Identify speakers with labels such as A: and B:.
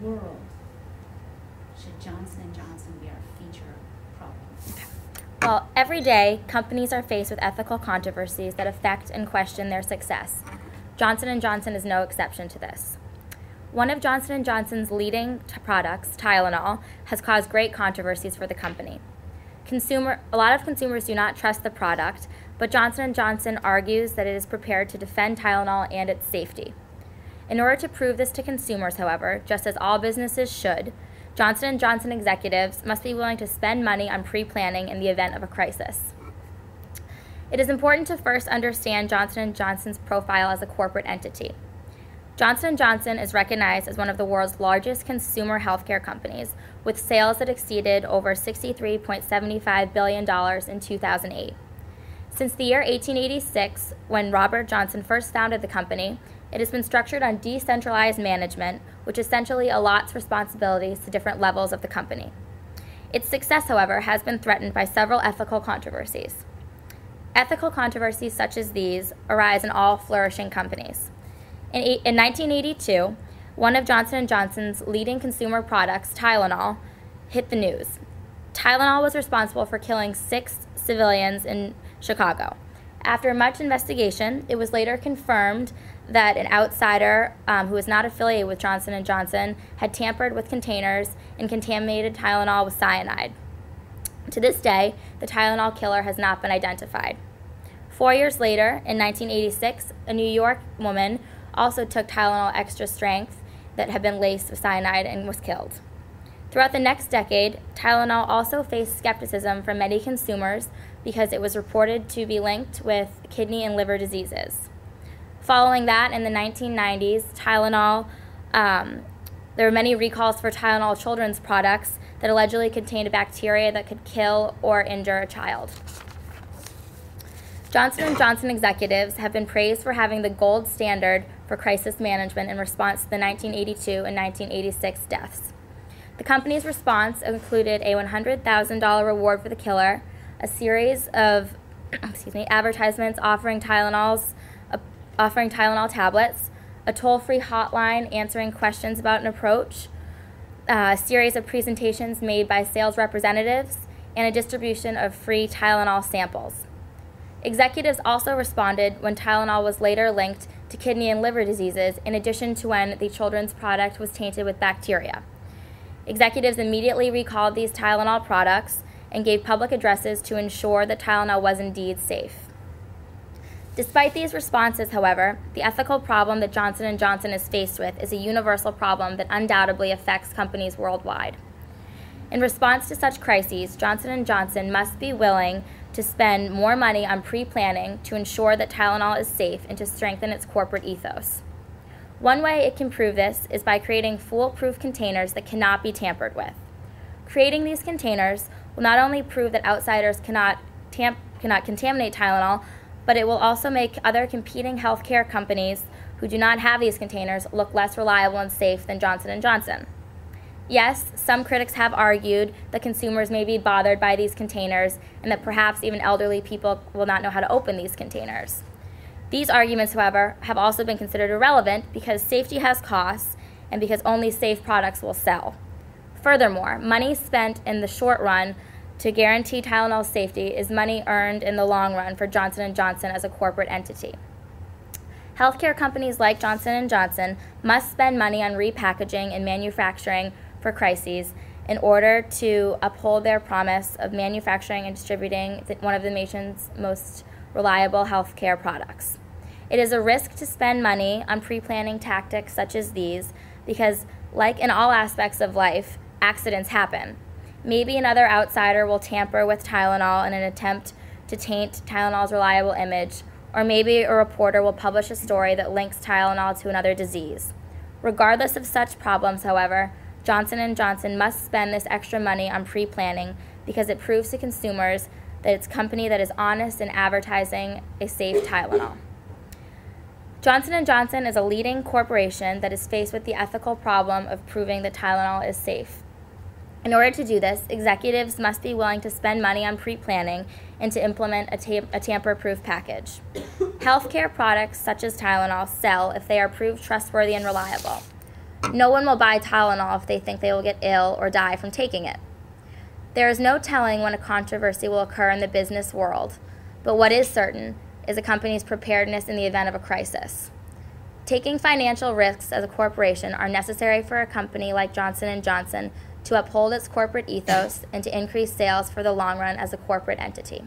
A: world should Johnson & Johnson be our feature problem?
B: Well, every day, companies are faced with ethical controversies that affect and question their success. Johnson & Johnson is no exception to this. One of Johnson & Johnson's leading products, Tylenol, has caused great controversies for the company. A lot of consumers do not trust the product, but Johnson & Johnson argues that it is prepared to defend Tylenol and its safety. In order to prove this to consumers, however, just as all businesses should, Johnson & Johnson executives must be willing to spend money on pre-planning in the event of a crisis. It is important to first understand Johnson & Johnson's profile as a corporate entity. Johnson & Johnson is recognized as one of the world's largest consumer healthcare companies, with sales that exceeded over $63.75 billion in 2008. Since the year 1886, when Robert Johnson first founded the company, it has been structured on decentralized management, which essentially allots responsibilities to different levels of the company. Its success, however, has been threatened by several ethical controversies. Ethical controversies such as these arise in all flourishing companies. In 1982, one of Johnson & Johnson's leading consumer products, Tylenol, hit the news. Tylenol was responsible for killing 6 civilians in Chicago. After much investigation, it was later confirmed that an outsider who was not affiliated with Johnson & Johnson had tampered with containers and contaminated Tylenol with cyanide. To this day, the Tylenol killer has not been identified. 4 years later, in 1986, a New York woman also took Tylenol Extra Strength that had been laced with cyanide and was killed. Throughout the next decade, Tylenol also faced skepticism from many consumers because it was reported to be linked with kidney and liver diseases. Following that, in the 1990s, there were many recalls for Tylenol children's products that allegedly contained a bacteria that could kill or injure a child. Johnson & Johnson executives have been praised for having the gold standard for crisis management in response to the 1982 and 1986 deaths. The company's response included a $100,000 reward for the killer, a series of advertisements offering Tylenol tablets, a toll-free hotline answering questions about an approach, a series of presentations made by sales representatives, and a distribution of free Tylenol samples. Executives also responded when Tylenol was later linked to kidney and liver diseases, in addition to when the children's product was tainted with bacteria. Executives immediately recalled these Tylenol products and gave public addresses to ensure that Tylenol was indeed safe. Despite these responses, however, the ethical problem that Johnson & Johnson is faced with is a universal problem that undoubtedly affects companies worldwide. In response to such crises, Johnson & Johnson must be willing to spend more money on pre-planning to ensure that Tylenol is safe and to strengthen its corporate ethos. One way it can prove this is by creating foolproof containers that cannot be tampered with. Creating these containers will not only prove that outsiders cannot contaminate Tylenol, but it will also make other competing healthcare companies who do not have these containers look less reliable and safe than Johnson & Johnson. Yes, some critics have argued that consumers may be bothered by these containers and that perhaps even elderly people will not know how to open these containers. These arguments, however, have also been considered irrelevant because safety has costs and because only safe products will sell. Furthermore, money spent in the short run to guarantee Tylenol's safety is money earned in the long run for Johnson & Johnson as a corporate entity. Healthcare companies like Johnson & Johnson must spend money on repackaging and manufacturing for crises in order to uphold their promise of manufacturing and distributing one of the nation's most reliable healthcare products. It is a risk to spend money on pre-planning tactics such as these because, like in all aspects of life, accidents happen. Maybe another outsider will tamper with Tylenol in an attempt to taint Tylenol's reliable image, or maybe a reporter will publish a story that links Tylenol to another disease. Regardless of such problems, however, Johnson & Johnson must spend this extra money on pre-planning because it proves to consumers that it's a company that is honest in advertising a safe Tylenol. Johnson & Johnson is a leading corporation that is faced with the ethical problem of proving that Tylenol is safe. In order to do this, executives must be willing to spend money on pre-planning and to implement a tamper-proof package. Healthcare products such as Tylenol sell if they are proved trustworthy and reliable. No one will buy Tylenol if they think they will get ill or die from taking it. There is no telling when a controversy will occur in the business world, but what is certain is a company's preparedness in the event of a crisis. Taking financial risks as a corporation are necessary for a company like Johnson & Johnson to uphold its corporate ethos and to increase sales for the long run as a corporate entity.